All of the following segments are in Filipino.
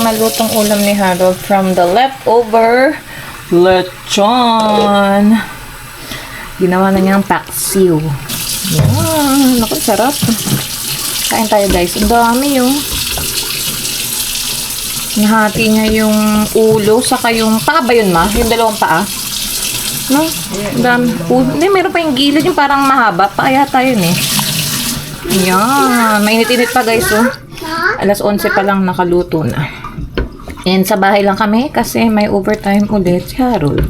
Nalutong ulam ni Harold from the leftover lechon. Ginawa na niyang paksiw. Yan. Naku, sarap. Kain tayo guys. Ang dami yung nahati niya yung ulo saka yung paa ba yun ma? Yung dalawang paa. No? Ang dami. Hindi, meron pa yung gilid yung parang mahaba. Paa yata yun eh. Yan. Mainit-init pa guys oh. Alas 11 pa lang nakaluto na. And sa bahay lang kami kasi may overtime ulit si Harold.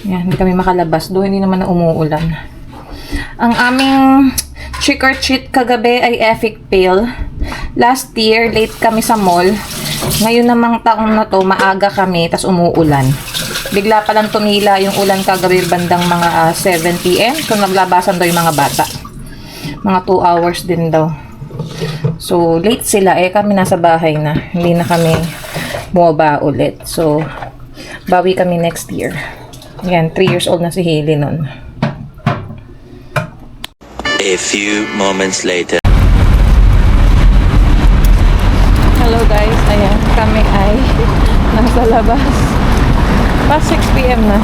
Yan, hindi kami makalabas. Doon hindi naman na umuulan. Ang aming trick or treat kagabi ay epic fail. Last year, late kami sa mall. Ngayon namang taong na to, maaga kami, tas umuulan. Bigla palang tumila yung ulan kagabi bandang mga 7 PM kung naglabasan daw yung mga bata. Mga 2 hours din daw. So, late sila. Kami nasa bahay na. Hindi na kami bumaba ulit. So, bawi kami next year. Yan, 3 years old na si Hailey nun. A few moments later. Hello guys. Ayan, kami ay nasa labas. Past 6 PM na.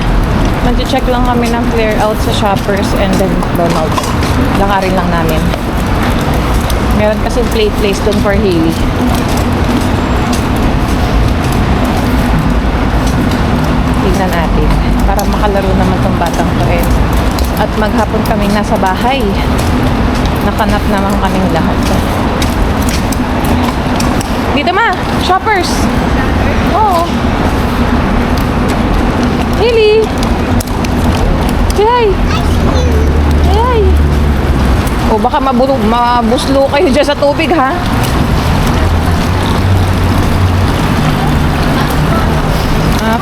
Nag-check lang kami ng clear out sa Shoppers and then McDonald's. Lakarin lang namin. Meron kasi play place doon for Hailey. Tignan natin. Para makalaro naman tong batang to eh. At maghapon kaming nasa bahay. Nakanap naman kaming lahat. Dito ma! Shoppers! Oo. Hailey! Say hi! Say hi! O baka mabuslo kayo dyan sa tubig ha.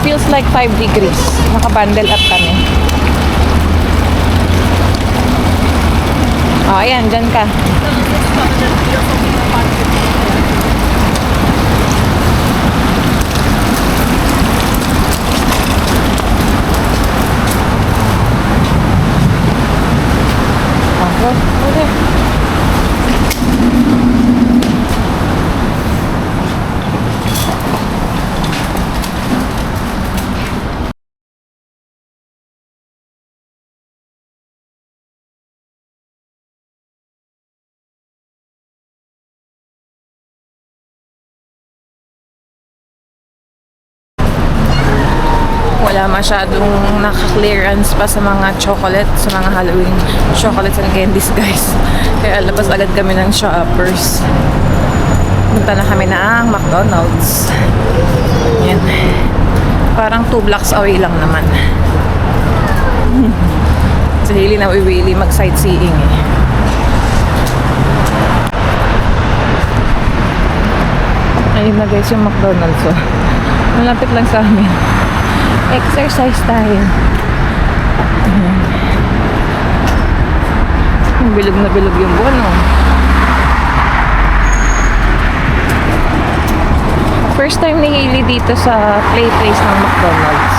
Feels like 5 degrees. Naka-bundle up kami. Ayan, dyan ka. Okay. Wala masyadong naka-clearance pa sa mga chocolate, sa mga Halloween chocolates and candies guys. Kaya labas agad kami ng Shoppers. Punta na kami ng McDonald's. Yan. Parang 2 blocks away lang naman. Sa Hailey na wiwili mag-sightseeing eh. Ayun na guys yung McDonald's oh. Malapit lang sa amin. Exercise tayo. Bilog na bilog yung buwan oh. First time ni Hailey dito sa play place ng McDonald's.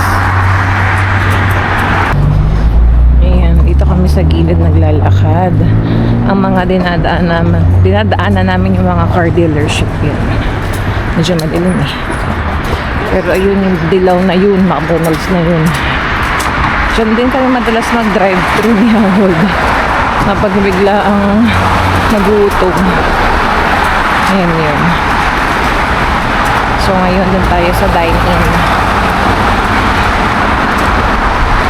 Ayan, dito kami sa gilid naglalakad. Ang mga dinadaanan namin yung mga car dealership yun. Medyo madilim eh. Pero ayun yung dilaw na yun, McDonald's na yun. Diyan din kami madalas mag-drive-thru ni Harold. Kapag bigla ang nagutom. Ayan yun. So ngayon din tayo sa dine-in.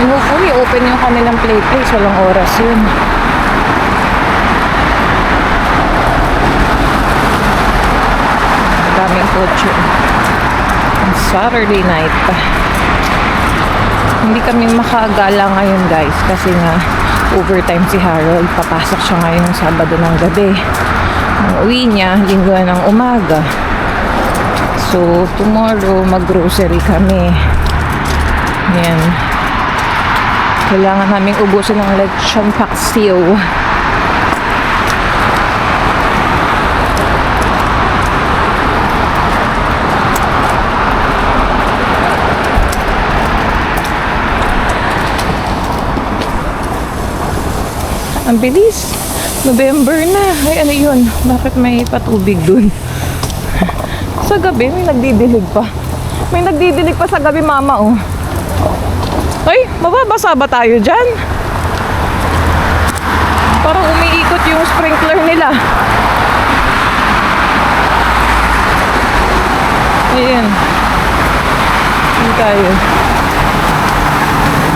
Hopefully open yung kanilang play place. Walang oras yun. Daming kotse. Saturday night. Hindi kami makagala ngayon guys kasi nga overtime si Harold. Papasok siya ngayon Sabado ng gabi. Ang uwi niya Linggo ng umaga. So tomorrow mag-grocery kami. Yan. Kailangan namin ubusin ng lechon paksiw. Ang bilis. November na. Ay, ano yun? Bakit may patubig dun? Sa gabi, may nagdidilig pa. May nagdidilig pa sa gabi, mama, oh. Ay, mababasa ba tayo dyan? Parang umiikot yung sprinkler nila. Ayan. Hindi tayo.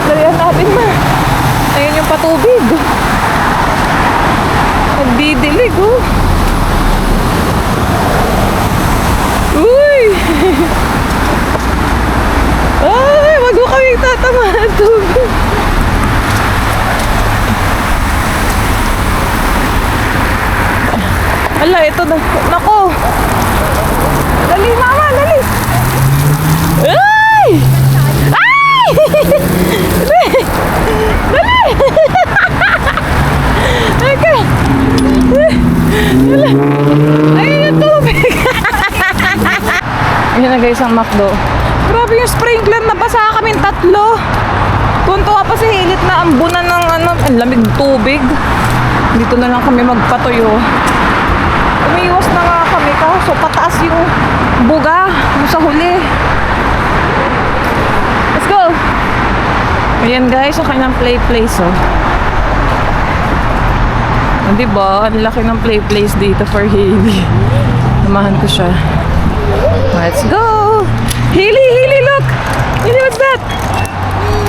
Larihan natin, ma. Ayan yung patubig. Nagdidilig, oh. Uy! Ay, wag mo kami tatamaan tubig. Ala, ito na. Nako! Dali, mama, dali! Ay! Ay! Dali! Dali! Okay. Ala! Ayun yung tubig! Ayan na guys ang McDo. Grabe yung sprinkler, nabasa kaming 3. Tuntua pa sa hilit na ambunan ng ang lamig tubig. Dito na lang kami magpatuyo. Umiiwas na nga kami kaso pataas yung buga sa huli. Let's go! Ayan guys, ang kanyang play place, oh. Diba? Ang laki ng play place dito for Hailey. Namahan ko siya. Let's go! Hailey, Hailey, look! Hailey, what's that?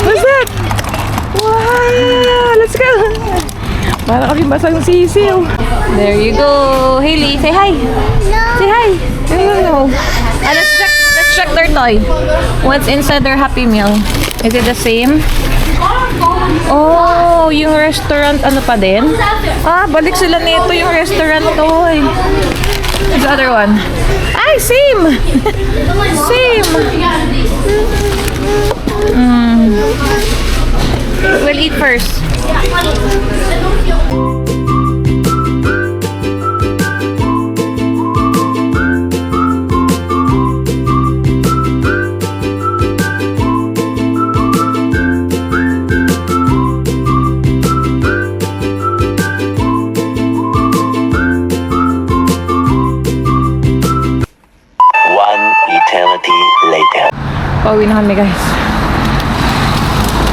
What's that? Wow! Let's go! Para kami basang sisiw. There you go. Hailey, say hi. No. Say hi. No. Let's check their toy. What's inside their Happy Meal? Is it the same? Oh, yung restaurant ano pa din? Ah, balik sila nito yung restaurant toy. The other one. Ay, same! Same! We'll eat first. One eternity later. Pauwi na kami guys.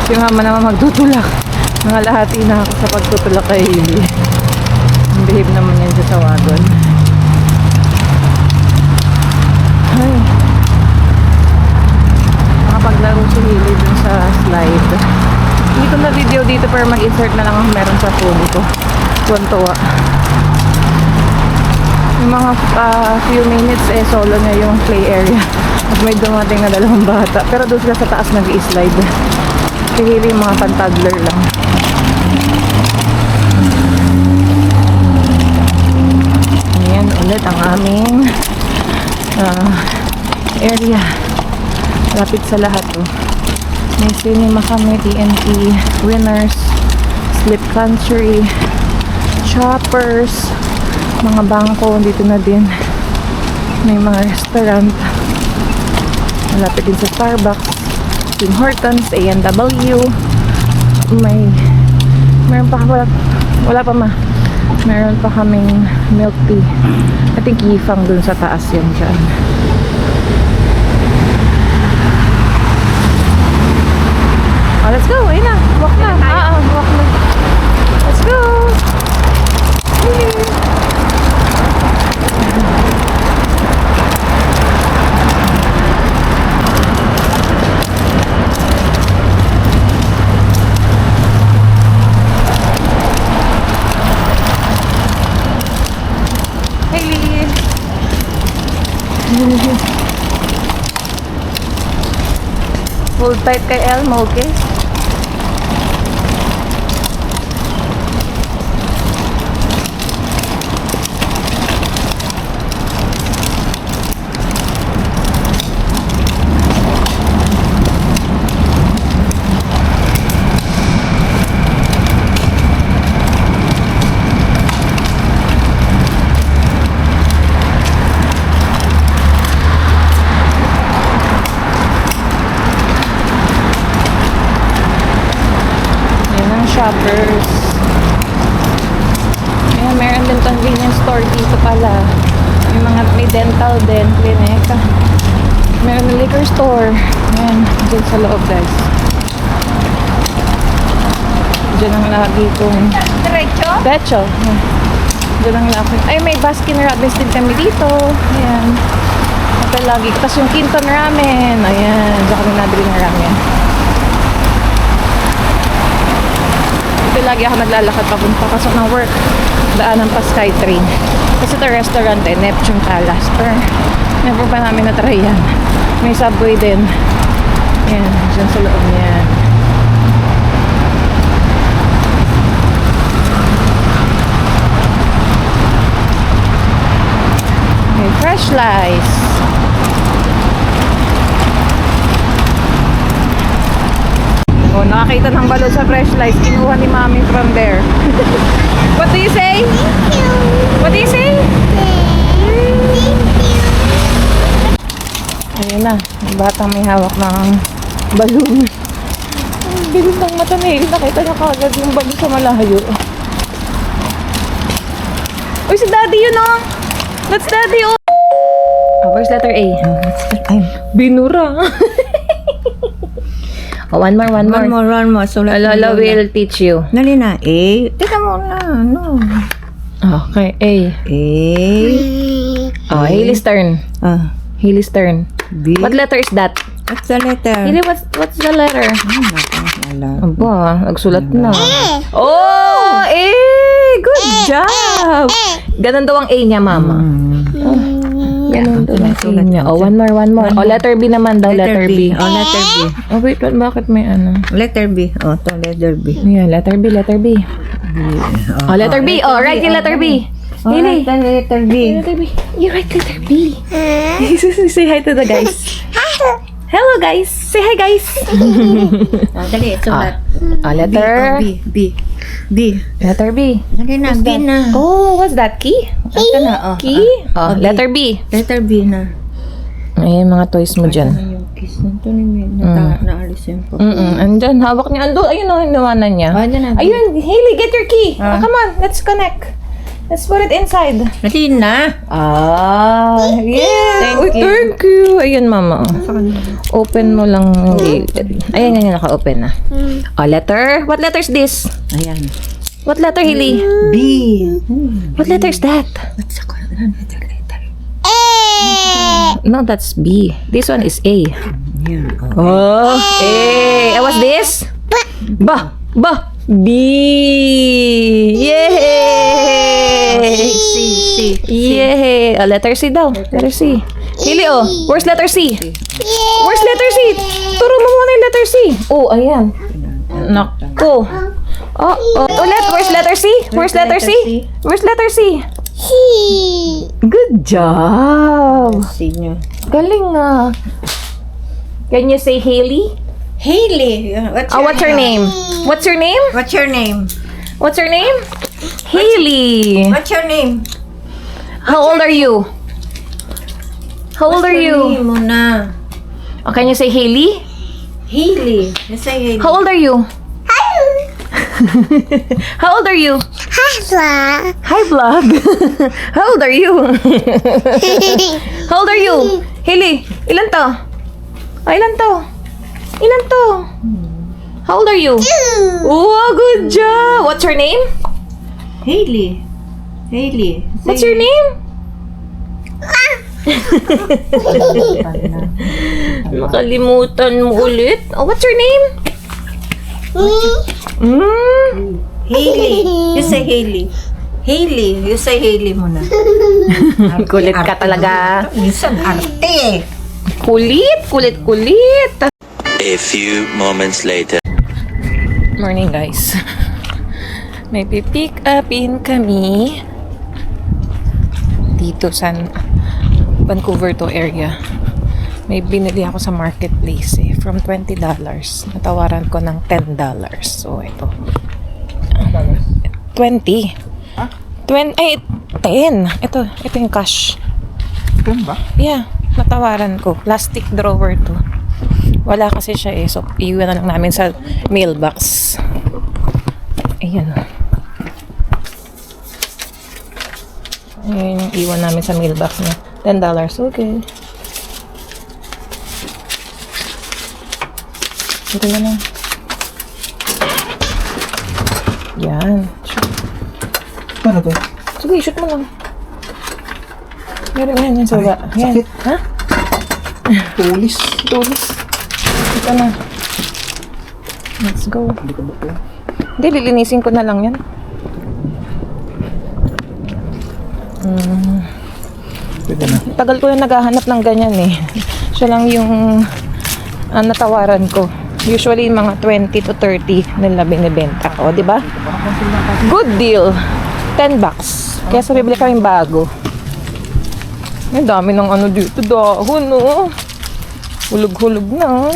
Si mama naman magtutulak. Nangalahati na ako sa pagtutulak kay Hailey. Ang behave naman yan sa wagon. Ay. Nakapaglaro si Hailey dun sa slide. Hindi ko na video dito pero mag-insert na lang ang meron sa phone ko. Tuwan-tuwa. Yung mga few minutes solo niya yung play area. At may dumating na 2 bata. Pero doon sila sa taas nag-i-slide. Kaya yung mga pan-toddler lang. Ayan ulit ang aming area. Lapit sa lahat oh. May cinema kami, TNT, Winners, Sleep Country, Shoppers, mga bangko dito na din. May mga restaurant. Malapit din sa Starbucks, Tim Hortons, A&W. Meron pa wala pa ma. Meron pa kaming milk tea. I think Yifang dun sa taas yan dyan. Oh, let's go. Ayun na. Walk na. Walk na. Let's go. Hailey. Hold tight kay Elmo, okay? Shoppers. pala. May dental din, clinic. Meron na liquor store. Ayan, dyan sa loob guys. Dyan ang lagi kong... Diretso? Derecho. Dyan ang lagi. Ay, may Baskin Robbins din kami dito. Ayan. Ito lagi. Tapos yung Quinton Ramen. Ayan. Dyan kami nabili ng ramen. Ito lagi ako naglalakad papunta pasok ng work. Daanan pa Skytrain. Kasi ito restaurant eh, Neptune Palace. Pero never pa namin na-try yan. May Subway din. Ayan. Dyan sa loob niyan. May fresh slice. Oh, nakakita ng balot sa fresh slice. Kinuha ni Mami from there. What do you say? What do you say? Ayun na. Ang batang may hawak ng balon. Ang bilis ng mata ni Hailey. Nakita niya kagad yung balon sa malayo. Uy, si Daddy yun oh! That's Daddy oh! Oh, where's letter A? Binura. Oh, one more. Sulat Lola will teach you. Dali na. A. Teka muna. No. Okay, A. A. Oh, Hailey's turn. Hailey's turn. B. What letter is that? What's the letter? Hailey, what's the letter? Wala. Aba, nagsulat na. Oh, A! Good job! Ganun daw ang A niya, Mama. Ganun daw ang A niya. Oh, one more. Oh, letter B naman daw, letter B. Oh, letter B. Oh, wait, bakit may ano? Letter B. Oh, to letter B. Yeah, letter B. Oh, letter B. Oh, write yung letter B. Hailey. Letter B. Letter B. You write letter B. Say hi to the guys. Hello, guys. Say hi, guys. Oh, dali. Sulat. Letter B. B. Letter B. Dali na. B na. Oh, what's that? Key? Ito na. Oh. Key? Oh, letter B. Letter B na. Ayan, mga toys mo dyan. Ano yung kiss na ito ni naalis yung po. Andyan, hawak niya. Ando, ayun o, hinawanan niya. Oh, dyan na. Ayun, Hailey, get your key. Come on, let's connect. Let's put it inside. Dali na. Yeah. Thank you. Thank you. Ayun, Mama. Open mo lang. Ayan, naka-open na. Oh, letter. What letter is this? Ayan. What letter, Hailey? B. What letter is that? What's the letter? No, that's B. This one is A. Ayan. Oh, A. What's this? B. Yay! C. Yay! Letter C daw. Letter C. Hailey, oh. Where's letter C? Where's letter C? Turo mo muna yung letter C. Oh, ayan. Naku. Oh. Ulit. Where's letter C? Where's letter C? Where's letter C? Good job. C nyo. Galing nga. Can you say Hailey? Hailey. What's her name? What's your name? What's your name? What's your name? Hailey. What's your name? How old are you? How old are you? Mo na. Oh, can you say Hailey? Hailey. You say Hailey. How old are you? How old are you? Hi, vlog. How old are you? How old are you? Hailey, ilan to? Oh, ilan to? Ilan to? How old are you? Oh, good job. What's your name? Hailey. Hailey. What's your name? Nakalimutan mo ulit. Oh, what's your name? Hailey. You say Hailey. Hailey. You say Hailey muna. Kulit ka talaga. Minsan arte. Kulit. A few moments later. Morning, guys. May pipick upin kami dito sa Vancouver to area. May binili ako sa marketplace from $20. Natawaran ko ng $10. So, ito. 20. 10. Ito yung cash. Ba? Yeah, natawaran ko. Plastic drawer to. Wala kasi siya so iwan na lang namin sa mailbox. Ayan. Ayan yung iwan namin sa mailbox niya. $10. Okay. Ito na lang. Yan. Shoot. Paano to? Sige, shoot mo lang. Meron yan sa baba. Yan. sakit. Ha? Tulis. Tulis. Ito na. Let's go. Hindi ko ba po? Hindi, lilinisin ko na lang yan. Pwede na. Tagal ko na naghahanap ng ganyan eh. Siya lang yung natawaran ko. Usually, mga 20 to 30 nila binibenta ko, di ba? Good deal. $10. Kaya sa bibili kaming bago. Ang dami ng ano dito, dahon, no? Hulog-hulog na.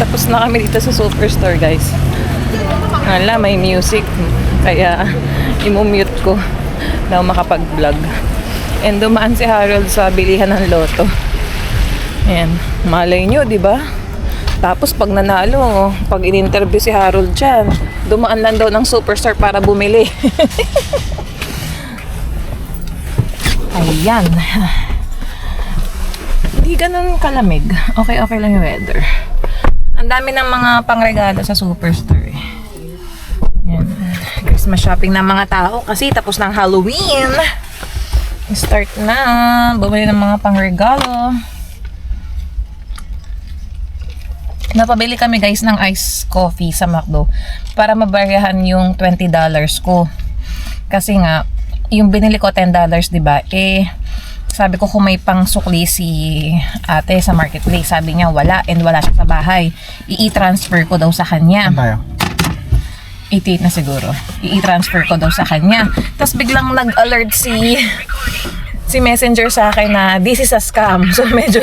Tapos na kami dito sa Superstore, guys. Hala, may music. Kaya, imumute ko na makapag-vlog. And dumaan si Harold sa bilihan ng loto. Ayan, malay nyo, di ba? Tapos pag nanalo, pag in-interview si Harold dyan, dumaan lang daw ng Superstore para bumili. Ayan. Hindi ganun kalamig. Okay lang yung weather. Ang dami ng mga pangregalo sa Superstore. Yan. Christmas shopping ng mga tao kasi tapos ng Halloween. Start na. Bumili ng mga pangregalo. Napabili kami guys ng iced coffee sa McDo para mabaryahan yung $20 ko. Kasi nga, yung binili ko $10, diba? Sabi ko kung may pang sukli si ate sa marketplace. Sabi niya wala and wala siya sa bahay. I-transfer ko daw sa kanya. Saan tayo? 88 na siguro. I-transfer ko daw sa kanya. Tapos biglang nag-alert si Messenger sa akin na this is a scam. So medyo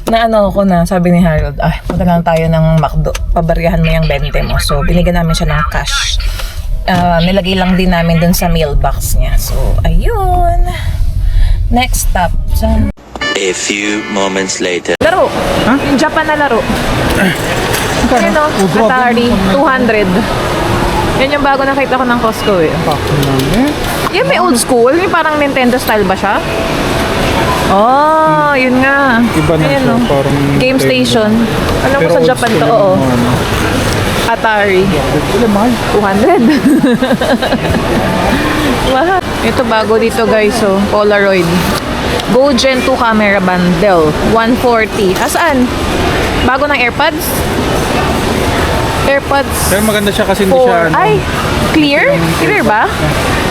naano ako na. Sabi ni Harold, punta lang tayo ng McDo. Pabaryahan mo yung 20 mo. So binigyan namin siya ng cash. Nilagay lang din namin dun sa mailbox niya. So ayun. Next stop. A few moments later. Laro. Huh? Yung Japan na laro. Ano? Oh, grabe. Atari. 200. Yan yung bago nakita ko ng Costco eh. Bakit namin? Yan may old school. Yung parang Nintendo style ba siya? Oh, yun nga. Iba na Ayan, siya, oh. parang Game Nintendo. station. Alam mo Pero sa old Japan to, school oo. yung ano. Atari. Wala, mahal. 200. Mahal. Ito bago dito guys, oh. Polaroid. Go Gen 2 camera bundle. 140. Asaan? Bago ng AirPods? AirPods Pero maganda siya kasi hindi 4. siya ano. Ay, clear? Clear ba?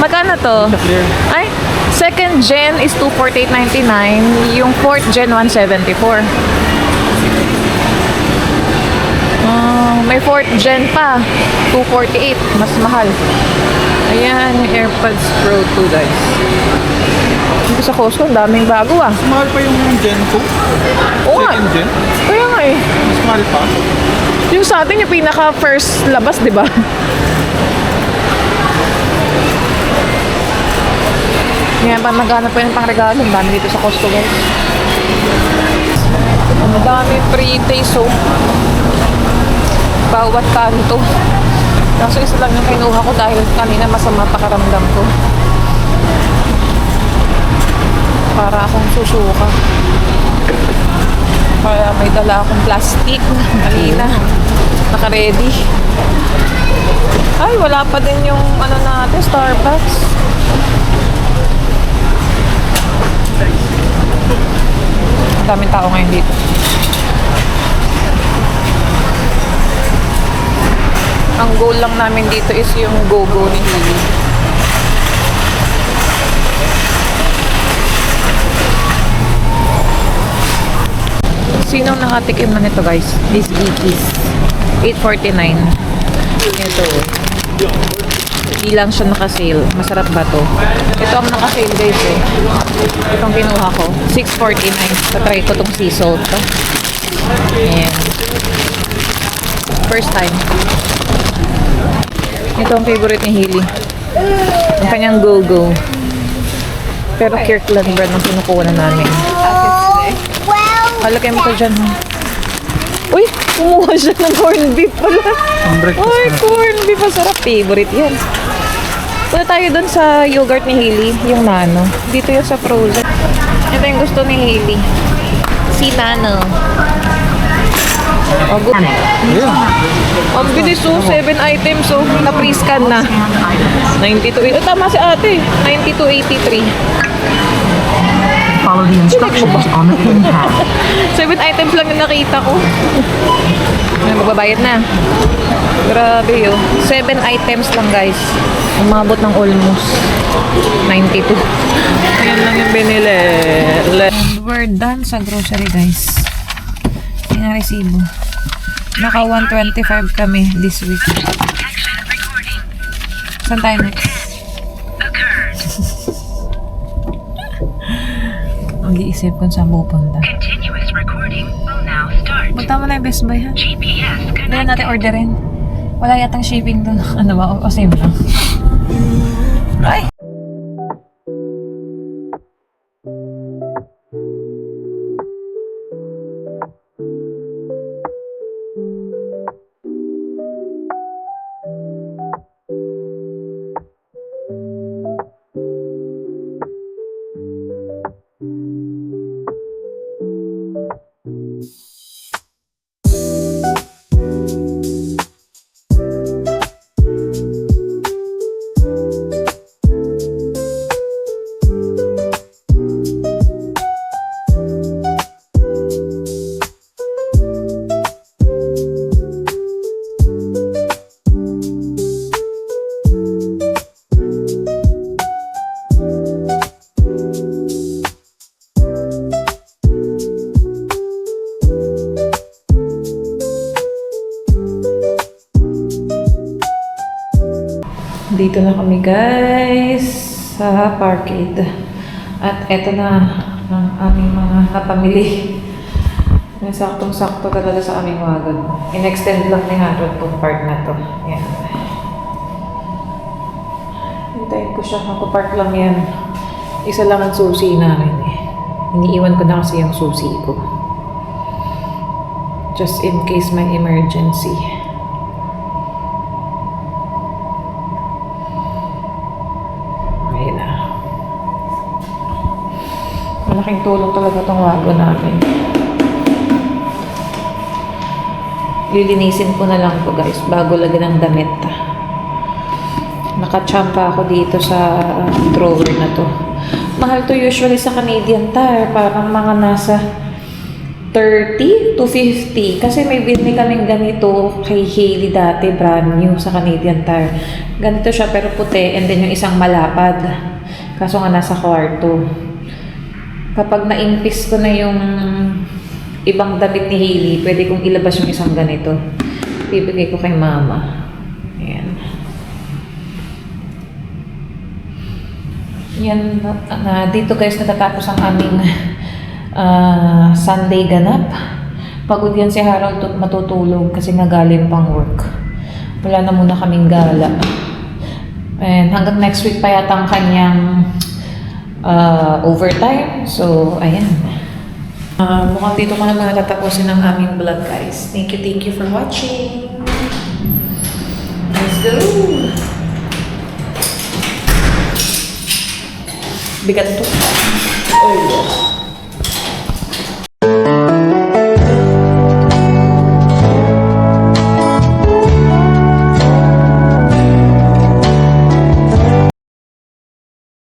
Magkano to? Siya clear. Ay, second gen is $248.99. Yung fourth gen, $174. May 4th gen pa. 248. Mas mahal. Ayan, yung AirPods Pro 2, guys. Dito sa Costco, ang daming bago ah. Mas mahal pa yung Gen 2? Oo nga. Second gen? Kaya nga eh. Mas mahal pa? Yung sa atin, yung pinaka first labas, di ba? Ngayon pa maghanap po yung pangregalo. Ang dami dito sa Costco, guys. Ang dami pre-taste, oh. Bawat kanto. Kaso isa lang yung kinuha ko dahil kanina masama pakaramdam ko. Para akong susuka. Kaya may dala akong plastic. Kanina. Naka-ready. Ay, wala pa din yung ano natin, Starbucks. Ang daming tao ngayon dito. Ang goal lang namin dito is yung go-go ni Lily. Sinong nakatikim na nito, guys? This Geekies. 8.49. Ito. Hindi lang siya naka-sale. Masarap ba to? Ito ang naka-sale, guys eh. Itong kinuha ko. 6.49. Patry ko tong sea salt to. Ayan. First time. Ito ang favorite ni Hailey. Ang kanyang go-go. Pero Kirkland brand ang kinukuha na namin. Halagay mo ko dyan, ha? Uy! Kumuha siya ng corned beef pala. Ang breakfast Ay, na. corned beef. Masarap. Favorite yan. Punta tayo dun sa yogurt ni Hailey. Yung nano. Dito yun sa frozen. Ito yung gusto ni Hailey. Si Nano. Oh, good. Ayan. Ang bilis, oh. 7 items, oh. Na-pre-scan na. 92. Oh, tama si ate. 92.83. Follow the instructions on the pin pad. 7 items lang yung nakita ko. May magbabayad na. Grabe, oh. 7 items lang, guys. Umabot ng almost 92. Ayan lang yung binili. We're done sa grocery, guys. Yung resibo. Naka 125 kami this week. Saan tayo next? Mag-iisip kung saan pupunta. Continuous recording will now start. Punta mo na yung Best Buy, ha? GPS Hindi na natin orderin. Wala yatang shipping doon. Ano ba? O same lang. Ay! Dito na kami, guys, sa Parkade. At eto na ang aming mga napamili. May saktong-sakto talaga sa aming wagon. In-extend lang ni Harold tong part na to. Yan. Hintayin ko siya. Magpapark lang yan. Isa lang ang susi namin eh. Iniiwan ko na kasi yung susi ko. Just in case may emergency. Ayun na. Malaking tulong talaga tong wagon namin. Lilinisin ko na lang to, guys, bago lagyan ng damit. Nakachampa ako dito sa drawer na to. Mahal to usually sa Canadian Tire. Parang mga nasa 30 to 50. Kasi may binili kaming ganito kay Hailey dati, brand new sa Canadian Tire. Ganito siya pero puti, and then yung isang malapad. Kaso nga nasa kwarto. Kapag na-impis ko na yung ibang damit ni Hailey, pwede kong ilabas yung isang ganito. Bibigay ko kay mama. Ayan. Yan, dito guys natatapos ang aming Sunday ganap. Pagod yan si Harold matutulog kasi nga galing pang work. Wala na muna kaming gala. And hanggang next week pa yata ang kanyang overtime. So, ayan. Mukhang dito ko na muna tatapusin ang aming vlog guys. Thank you for watching. Let's go! Bigat to. Oh,